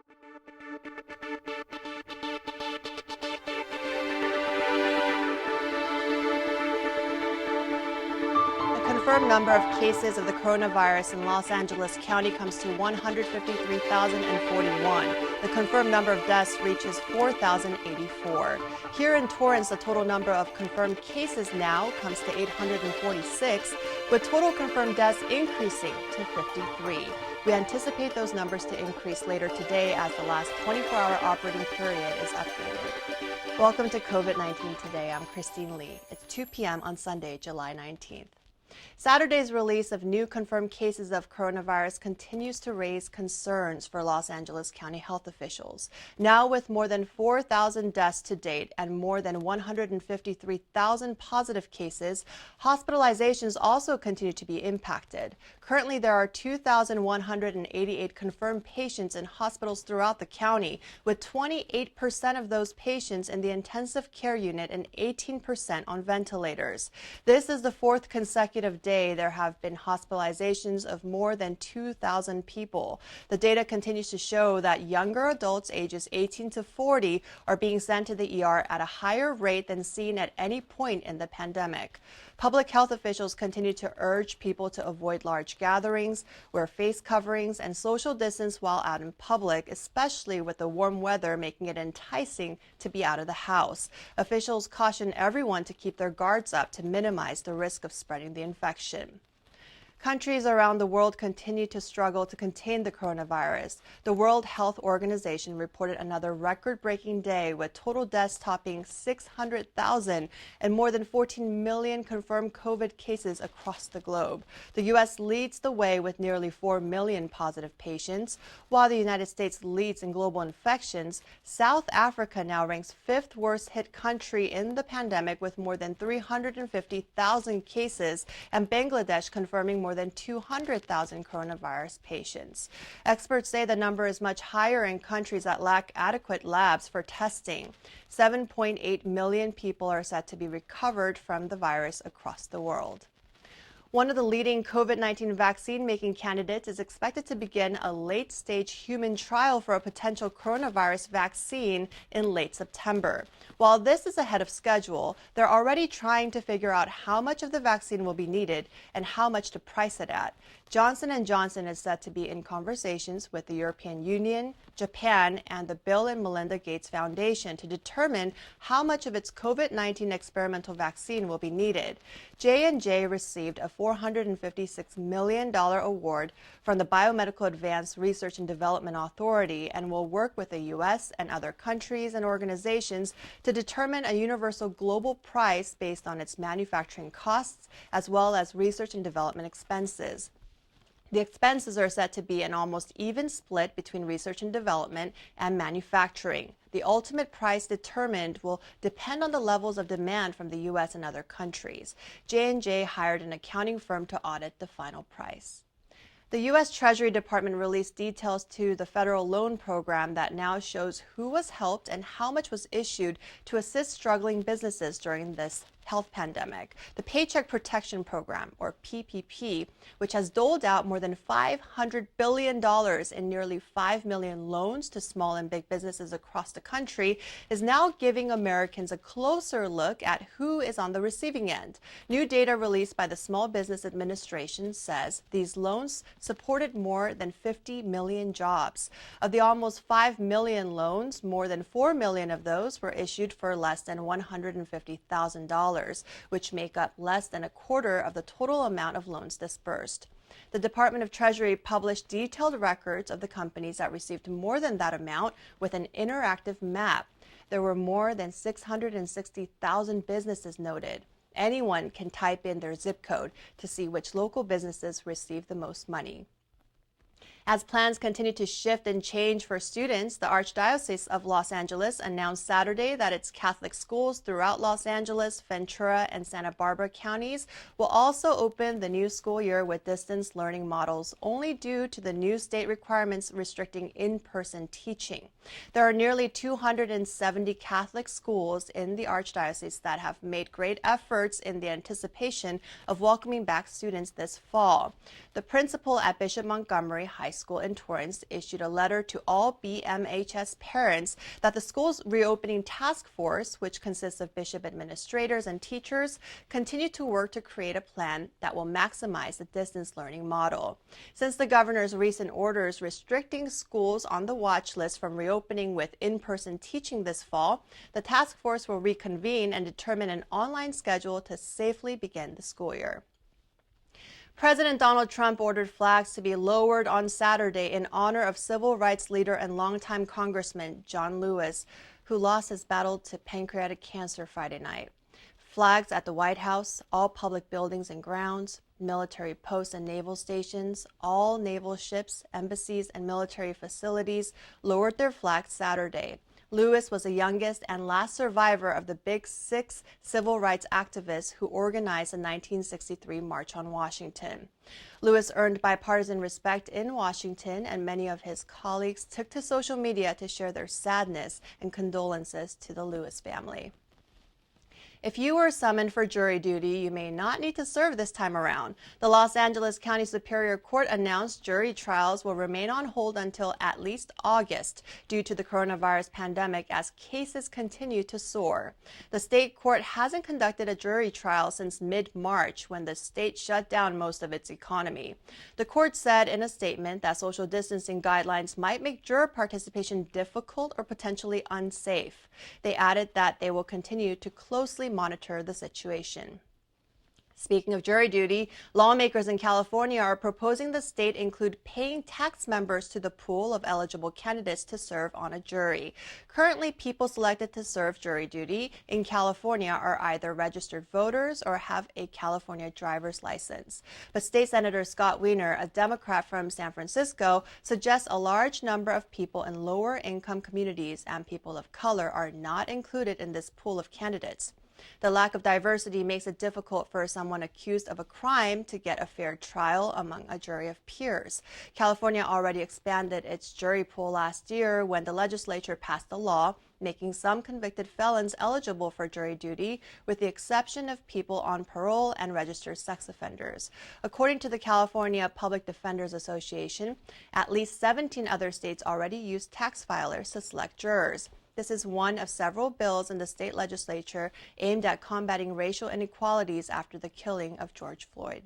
The confirmed number of cases of the coronavirus in Los Angeles County comes to 153,041. The confirmed number of deaths reaches 4,084. Here in Torrance, the total number of confirmed cases now comes to 846, with total confirmed deaths increasing to 53. We anticipate those numbers to increase later today as the last 24-hour operating period is updated. Welcome to COVID-19 Today. I'm Christine Lee. It's 2 p.m. on Sunday, July 19th. Saturday's release of new confirmed cases of coronavirus continues to raise concerns for Los Angeles County health officials. Now with more than 4,000 deaths to date and more than 153,000 positive cases, hospitalizations also continue to be impacted. Currently, there are 2,188 confirmed patients in hospitals throughout the county, with 28% of those patients in the intensive care unit and 18% on ventilators. This is the fourth consecutive day there have been hospitalizations of more than 2,000 people. The data continues to show that younger adults ages 18 to 40 are being sent to the ER at a higher rate than seen at any point in the pandemic. Public health officials continue to urge people to avoid large gatherings, wear face coverings, and social distance while out in public, especially with the warm weather making it enticing to be out of the house. Officials caution everyone to keep their guards up to minimize the risk of spreading the infection. Countries around the world continue to struggle to contain the coronavirus. The World Health Organization reported another record-breaking day with total deaths topping 600,000 and more than 14 million confirmed COVID cases across the globe. The U.S. leads the way with nearly 4 million positive patients. While the United States leads in global infections, South Africa now ranks fifth worst hit country in the pandemic with more than 350,000 cases, and Bangladesh confirming more than 200,000 coronavirus patients. Experts say the number is much higher in countries that lack adequate labs for testing. 7.8 million people are said to be recovered from the virus across the world. One of the leading COVID-19 vaccine-making candidates is expected to begin a late-stage human trial for a potential coronavirus vaccine in late September. While this is ahead of schedule, they're already trying to figure out how much of the vaccine will be needed and how much to price it at. Johnson & Johnson is said to be in conversations with the European Union, Japan, and the Bill and Melinda Gates Foundation to determine how much of its COVID-19 experimental vaccine will be needed. J&J received a $456 million award from the Biomedical Advanced Research and Development Authority and will work with the U.S. and other countries and organizations to determine a universal global price based on its manufacturing costs as well as research and development expenses. The expenses are set to be an almost even split between research and development and manufacturing. The ultimate price determined will depend on the levels of demand from the U.S. and other countries. J&J hired an accounting firm to audit the final price. The U.S. Treasury Department released details to the federal loan program that now shows who was helped and how much was issued to assist struggling businesses during this health pandemic. The Paycheck Protection Program, or PPP, which has doled out more than $500 billion in nearly 5 million loans to small and big businesses across the country, is now giving Americans a closer look at who is on the receiving end. New data released by the Small Business Administration says these loans supported more than 50 million jobs. Of the almost 5 million loans, more than 4 million of those were issued for less than $150,000. Which make up less than a quarter of the total amount of loans disbursed. The Department of Treasury published detailed records of the companies that received more than that amount with an interactive map. There were more than 660,000 businesses noted. Anyone can type in their zip code to see which local businesses received the most money. As plans continue to shift and change for students, the Archdiocese of Los Angeles announced Saturday that its Catholic schools throughout Los Angeles, Ventura, and Santa Barbara counties will also open the new school year with distance learning models only due to the new state requirements restricting in-person teaching. There are nearly 270 Catholic schools in the Archdiocese that have made great efforts in the anticipation of welcoming back students this fall. The principal at Bishop Montgomery High School in Torrance issued a letter to all BMHS parents that the school's reopening task force, which consists of Bishop administrators and teachers, continue to work to create a plan that will maximize the distance learning model. Since the governor's recent orders restricting schools on the watch list from reopening with in-person teaching this fall, the task force will reconvene and determine an online schedule to safely begin the school year. President Donald Trump ordered flags to be lowered on Saturday in honor of civil rights leader and longtime Congressman John Lewis, who lost his battle to pancreatic cancer Friday night. Flags at the White House, all public buildings and grounds, military posts and naval stations, all naval ships, embassies, and military facilities lowered their flags Saturday. Lewis was the youngest and last survivor of the Big Six civil rights activists who organized the 1963 March on Washington. Lewis earned bipartisan respect in Washington, and many of his colleagues took to social media to share their sadness and condolences to the Lewis family. If you were summoned for jury duty, you may not need to serve this time around. The Los Angeles County Superior Court announced jury trials will remain on hold until at least August due to the coronavirus pandemic as cases continue to soar. The state court hasn't conducted a jury trial since mid-March when the state shut down most of its economy. The court said in a statement that social distancing guidelines might make juror participation difficult or potentially unsafe. They added that they will continue to closely monitor the situation. Speaking of jury duty, lawmakers in California are proposing the state include paying tax members to the pool of eligible candidates to serve on a jury. Currently, people selected to serve jury duty in California are either registered voters or have a California driver's license. But State Senator Scott Wiener, a Democrat from San Francisco, suggests a large number of people in lower income communities and people of color are not included in this pool of candidates. The lack of diversity makes it difficult for someone accused of a crime to get a fair trial among a jury of peers. California already expanded its jury pool last year when the legislature passed a law making some convicted felons eligible for jury duty, with the exception of people on parole and registered sex offenders. According to the California Public Defenders Association, at least 17 other states already use tax filers to select jurors. This is one of several bills in the state legislature aimed at combating racial inequalities after the killing of George Floyd.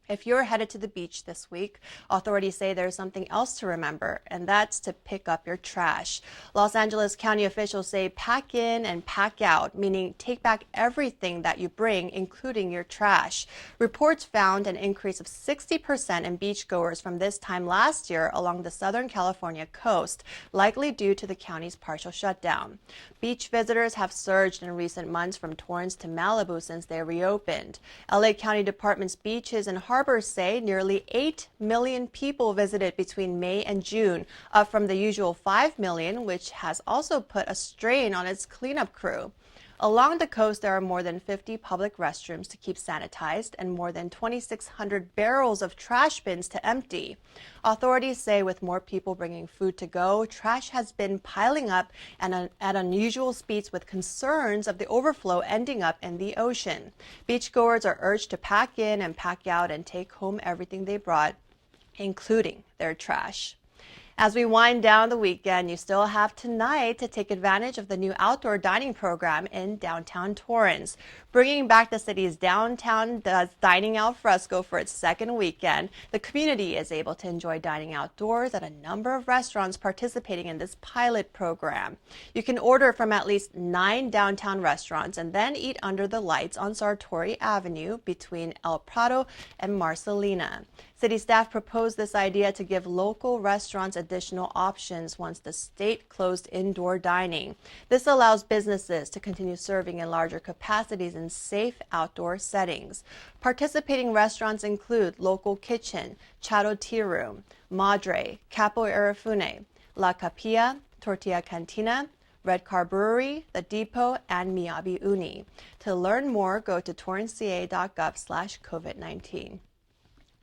If you're headed to the beach this week, authorities say there's something else to remember, and that's to pick up your trash. Los Angeles County officials say pack in and pack out, meaning take back everything that you bring, including your trash. Reports found an increase of 60% in beachgoers from this time last year along the Southern California coast, likely due to the county's partial shutdown. Beach visitors have surged in recent months from Torrance to Malibu since they reopened. LA County Department's beaches and harbors say nearly 8 million people visited between May and June, up from the usual 5 million, which has also put a strain on its cleanup crew. Along the coast, there are more than 50 public restrooms to keep sanitized and more than 2,600 barrels of trash bins to empty. Authorities say with more people bringing food to go, trash has been piling up and at unusual speeds, with concerns of the overflow ending up in the ocean. Beachgoers are urged to pack in and pack out and take home everything they brought, including their trash. As we wind down the weekend, you still have tonight to take advantage of the new outdoor dining program in downtown Torrance. Bringing back the city's downtown dining alfresco for its second weekend, the community is able to enjoy dining outdoors at a number of restaurants participating in this pilot program. You can order from at least 9 downtown restaurants and then eat under the lights on Sartori Avenue between El Prado and Marcelina. City staff proposed this idea to give local restaurants additional options once the state closed indoor dining. This allows businesses to continue serving in larger capacities in safe outdoor settings. Participating restaurants include Local Kitchen, Chado Tea Room, Madre, Capo Arafune, La Capilla, Tortilla Cantina, Red Car Brewery, The Depot, and Miyabi Uni. To learn more, go to torranceca.gov/COVID-19.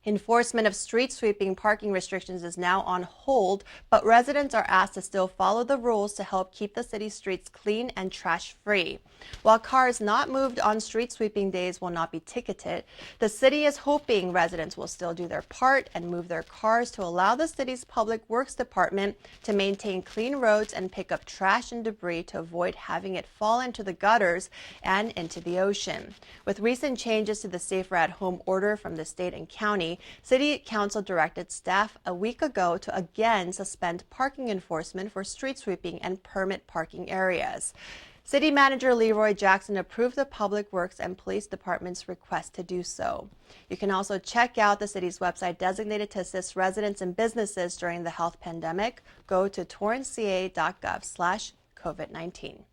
Enforcement of street sweeping parking restrictions is now on hold, but residents are asked to still follow the rules to help keep the city's streets clean and trash-free. While cars not moved on street sweeping days will not be ticketed, the city is hoping residents will still do their part and move their cars to allow the city's Public Works Department to maintain clean roads and pick up trash and debris to avoid having it fall into the gutters and into the ocean. With recent changes to the Safer at Home order from the state and county, City Council directed staff a week ago to again suspend parking enforcement for street sweeping and permit parking areas. City Manager Leroy Jackson approved the Public Works and Police Department's request to do so. You can also check out the city's website designated to assist residents and businesses during the health pandemic. Go to torranceca.gov/COVID-19.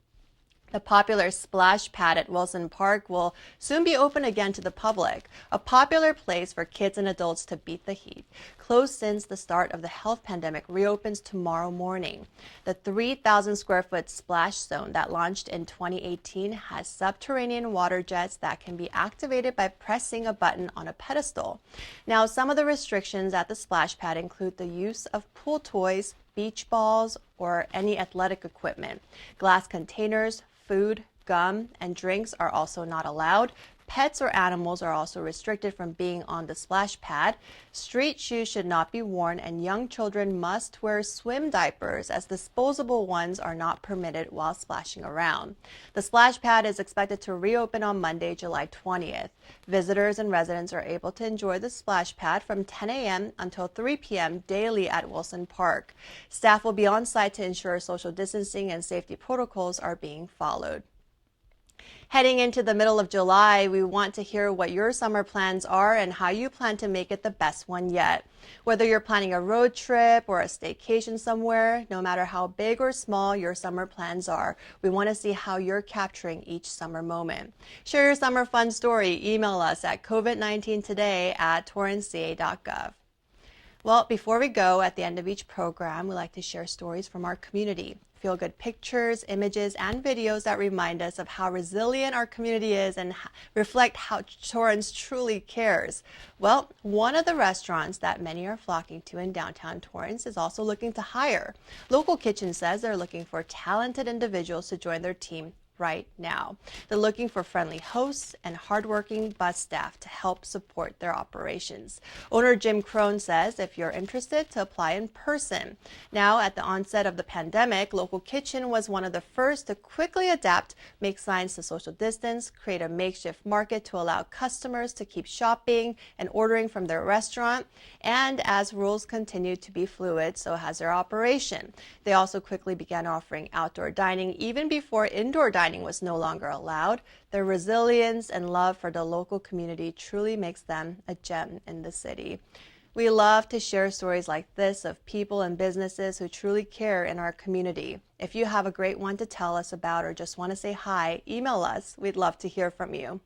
The popular splash pad at Wilson Park will soon be open again to the public, a popular place for kids and adults to beat the heat. Closed since the start of the health pandemic, reopens tomorrow morning. The 3,000 square foot splash zone that launched in 2018 has subterranean water jets that can be activated by pressing a button on a pedestal. Now, some of the restrictions at the splash pad include the use of pool toys, beach balls, or any athletic equipment. Glass containers, food, gum, and drinks are also not allowed. Pets or animals are also restricted from being on the splash pad. Street shoes should not be worn, and young children must wear swim diapers, as disposable ones are not permitted while splashing around. The splash pad is expected to reopen on Monday, July 20th. Visitors and residents are able to enjoy the splash pad from 10 a.m. until 3 p.m. daily at Wilson Park. Staff will be on site to ensure social distancing and safety protocols are being followed. Heading into the middle of July, we want to hear what your summer plans are and how you plan to make it the best one yet. Whether you're planning a road trip or a staycation somewhere, no matter how big or small your summer plans are, we want to see how you're capturing each summer moment. Share your summer fun story. Email us at covid19today@torranceca.gov. Well, before we go, at the end of each program, we like to share stories from our community. Feel-good pictures, images, and videos that remind us of how resilient our community is and reflect how Torrance truly cares. Well, one of the restaurants that many are flocking to in downtown Torrance is also looking to hire. Local Kitchen says they're looking for talented individuals to join their team right now. They're looking for friendly hosts and hardworking bus staff to help support their operations. Owner Jim Crone says if you're interested, to apply in person. Now, at the onset of the pandemic, Local Kitchen was one of the first to quickly adapt, make signs to social distance, create a makeshift market to allow customers to keep shopping and ordering from their restaurant. And as rules continue to be fluid, so has their operation. They also quickly began offering outdoor dining even before indoor dining was no longer allowed. Their resilience and love for the local community truly makes them a gem in the city. We love to share stories like this of people and businesses who truly care in our community. If you have a great one to tell us about or just want to say hi, email us. We'd love to hear from you.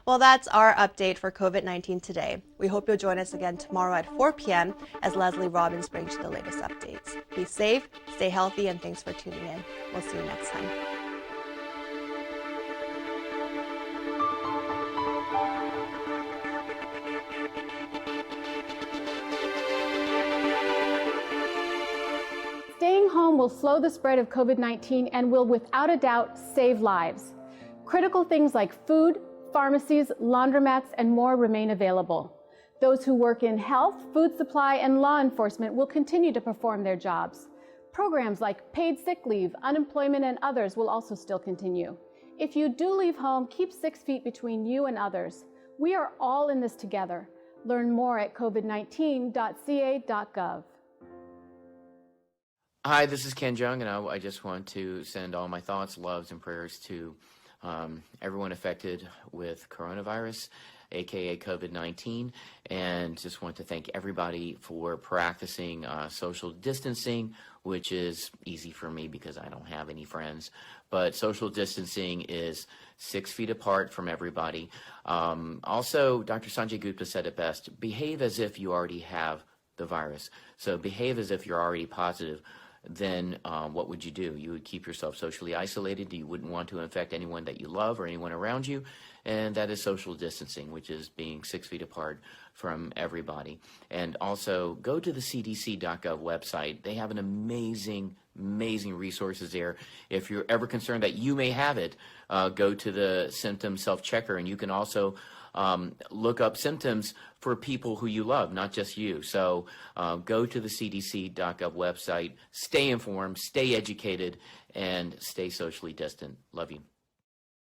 Well, that's our update for COVID-19 today. We hope you'll join us again tomorrow at 4 p.m. as Leslie Robbins brings you the latest updates. Be safe, stay healthy, and thanks for tuning in. We'll see you next time. Staying home will slow the spread of COVID-19 and will without a doubt save lives. Critical things like food, pharmacies, laundromats, and more remain available. Those who work in health, food supply, and law enforcement will continue to perform their jobs. Programs like paid sick leave, unemployment, and others will also still continue. If you do leave home, keep 6 feet between you and others. We are all in this together. Learn more at covid19.ca.gov. Hi, this is Ken Jung, and I just want to send all my thoughts, loves, and prayers to everyone affected with coronavirus, aka COVID-19, and just want to thank everybody for practicing social distancing, which is easy for me because I don't have any friends. But social distancing is 6 feet apart from everybody. Also, Dr. Sanjay Gupta said it best: behave as if you already have the virus. So behave as if you're already positive. then what would you do? You would keep yourself socially isolated. You wouldn't want to infect anyone that you love or anyone around you, and that is social distancing, which is being 6 feet apart from everybody. And also, go to the cdc.gov website. They have an amazing resources there. If you're ever concerned that you may have it, go to the symptom self-checker, and you can also look up symptoms for people who you love, not just you. So go to the cdc.gov website, stay informed, stay educated, and stay socially distant. Love you.